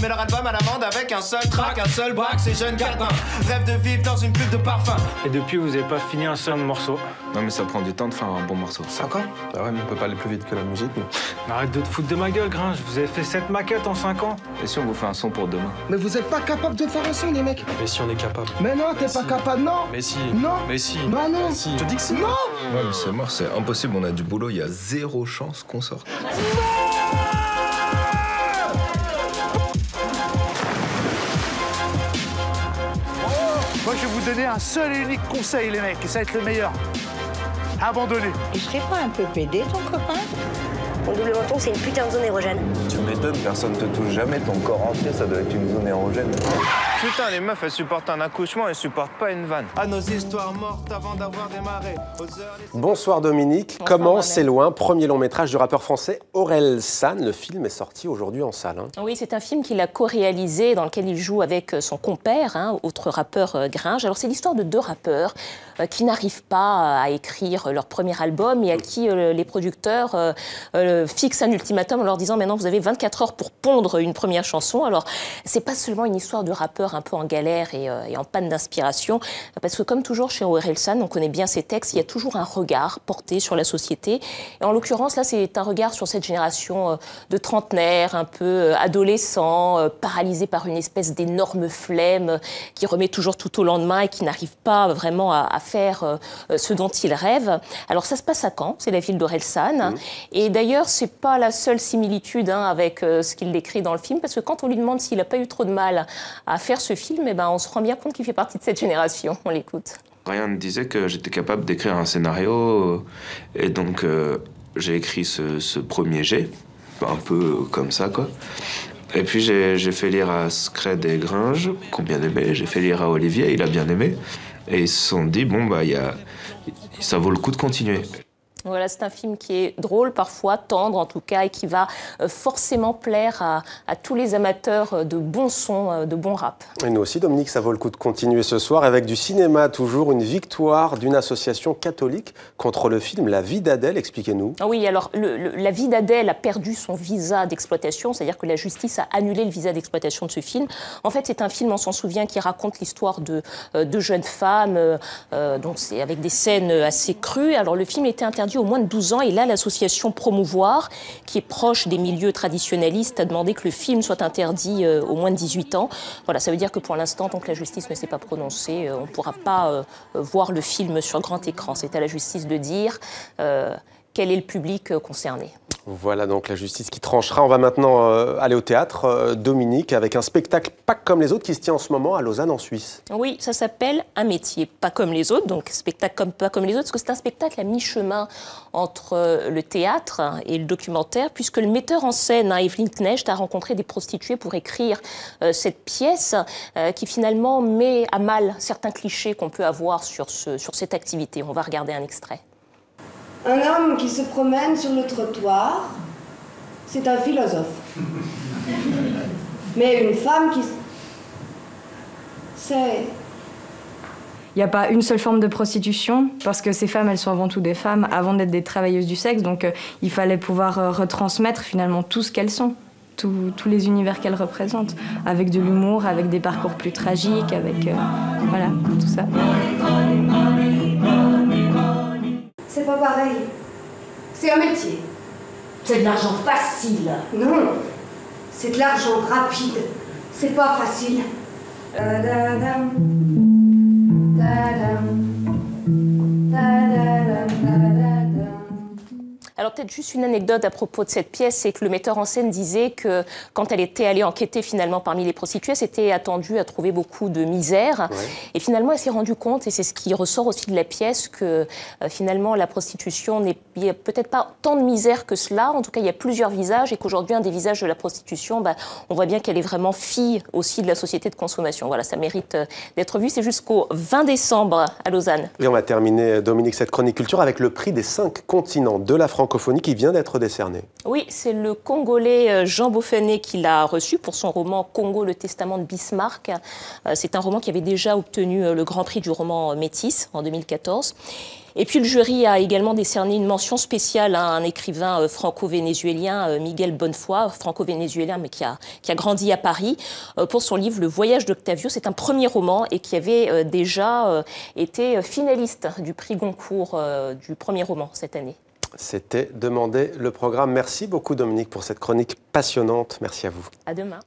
Mais leur album à l'amende avec un seul track, un seul braque, ces jeunes gardins rêvent de vivre dans une pub de parfum. Et depuis, vous avez pas fini un seul morceau. Non mais ça prend du temps de faire un bon morceau. 5 ans? Ah ouais, mais on peut pas aller plus vite que la musique, nous. Mais arrête de te foutre de ma gueule, Gringe. Vous avez fait 7 maquettes en 5 ans. Et si on vous fait un son pour demain? Mais vous êtes pas capable de faire un son, les mecs. Mais si on est capable. Mais non, t'es pas capable, non. Mais si. Non. Mais si. Bah non. Si. Je te dis que si. Non. Ouais mais c'est mort, c'est impossible, on a du boulot, il y a 0 chance qu'on sorte. Moi, je vais vous donner un seul et unique conseil, les mecs, et ça va être le meilleur. Abandonnez. Il serait pas un peu pédé, ton copain? Mon double menton, c'est une putain de zone érogène. Tu m'étonnes, personne te touche jamais, ton corps entier, ça doit être une zone érogène. Putain, les meufs, elles supportent un accouchement, elles supportent pas une vanne. À nos histoires mortes avant d'avoir démarré. Bonsoir Dominique. Comment c'est loin, premier long métrage du rappeur français Orelsan. Le film est sorti aujourd'hui en salle. Oui, c'est un film qu'il a co-réalisé dans lequel il joue avec son compère, autre rappeur Gringe. Alors c'est l'histoire de 2 rappeurs qui n'arrivent pas à écrire leur premier album et à qui les producteurs fixent un ultimatum en leur disant maintenant vous avez 24 heures pour pondre une première chanson. Alors c'est pas seulement une histoire de rappeur un peu en galère et en panne d'inspiration, parce que comme toujours chez Orelsan, on connaît bien ses textes, il y a toujours un regard porté sur la société. Et en l'occurrence, là, c'est un regard sur cette génération de trentenaires, un peu adolescents, paralysés par une espèce d'énorme flemme qui remet toujours tout au lendemain et qui n'arrive pas vraiment à faire ce dont ils rêvent. Alors ça se passe à Caen, c'est la ville d'Orelsan. Et d'ailleurs, c'est pas la seule similitude avec ce qu'il décrit dans le film, parce que quand on lui demande s'il n'a pas eu trop de mal à faire ce film, on se rend bien compte qu'il fait partie de cette génération. On l'écoute. Ryan me disait que j'étais capable d'écrire un scénario, et donc j'ai écrit ce premier jet, un peu comme ça, quoi. Et puis j'ai fait lire à Scred et Gringe, qui ont bien aimé, j'ai fait lire à Olivier, il a bien aimé, et ils se sont dit, bon, ça vaut le coup de continuer. Voilà, c'est un film qui est drôle, parfois tendre en tout cas, et qui va forcément plaire à tous les amateurs de bons sons, de bons rap. Et nous aussi, Dominique, ça vaut le coup de continuer ce soir avec du cinéma, toujours une victoire d'une association catholique contre le film La vie d'Adèle. Expliquez-nous. Oui, alors La vie d'Adèle a perdu son visa d'exploitation, c'est-à-dire que la justice a annulé le visa d'exploitation de ce film. En fait, c'est un film, on s'en souvient, qui raconte l'histoire de jeunes femmes, donc c'est avec des scènes assez crues. Alors le film était interdit au moins de 12 ans, et là l'association Promouvoir, qui est proche des milieux traditionnalistes, a demandé que le film soit interdit au moins de 18 ans. Voilà, ça veut dire que pour l'instant, tant que la justice ne s'est pas prononcée, on ne pourra pas voir le film sur grand écran. C'est à la justice de dire quel est le public concerné. Voilà donc la justice qui tranchera. On va maintenant aller au théâtre, Dominique, avec un spectacle pas comme les autres qui se tient en ce moment à Lausanne, en Suisse. Oui, ça s'appelle Un métier pas comme les autres, donc spectacle pas comme les autres, parce que c'est un spectacle à mi-chemin entre le théâtre et le documentaire, puisque le metteur en scène, Evelyne Knecht, a rencontré des prostituées pour écrire cette pièce qui finalement met à mal certains clichés qu'on peut avoir sur cette activité. On va regarder un extrait. Un homme qui se promène sur le trottoir, c'est un philosophe. Mais une femme qui... c'est... Il n'y a pas une seule forme de prostitution, parce que ces femmes, elles sont avant tout des femmes, avant d'être des travailleuses du sexe, donc il fallait pouvoir retransmettre finalement tout ce qu'elles sont, tous les univers qu'elles représentent, avec de l'humour, avec des parcours plus tragiques, avec voilà, tout ça. C'est pas pareil. C'est un métier. C'est de l'argent facile. Non, c'est de l'argent rapide. C'est pas facile. Ta-da-dam. Ta-dam. Ta-da-dam. Ta-da-dam. Alors peut-être juste une anecdote à propos de cette pièce, c'est que le metteur en scène disait que quand elle était allée enquêter finalement parmi les prostituées, elle s'était attendue à trouver beaucoup de misère. Ouais. Et finalement, elle s'est rendue compte, et c'est ce qui ressort aussi de la pièce, que finalement la prostitution, il n'y a peut-être pas tant de misère que cela. En tout cas, il y a plusieurs visages, et qu'aujourd'hui, un des visages de la prostitution, on voit bien qu'elle est vraiment fille aussi de la société de consommation. Voilà, ça mérite d'être vu. C'est jusqu'au 20 décembre à Lausanne. Et on va terminer, Dominique, cette chronique culture avec le prix des 5 continents de la francophonie francophonie qui vient d'être décerné. Oui, c'est le Congolais Jean Beaufanet qui l'a reçu pour son roman Congo, le testament de Bismarck. C'est un roman qui avait déjà obtenu le Grand Prix du roman Métis en 2014. Et puis le jury a également décerné une mention spéciale à un écrivain franco-vénézuélien, Miguel Bonnefoy, franco-vénézuélien mais qui a grandi à Paris, pour son livre Le Voyage d'Octavio. C'est un premier roman et qui avait déjà été finaliste du prix Goncourt du premier roman cette année. C'était Demander le programme. Merci beaucoup Dominique pour cette chronique passionnante. Merci à vous. À demain.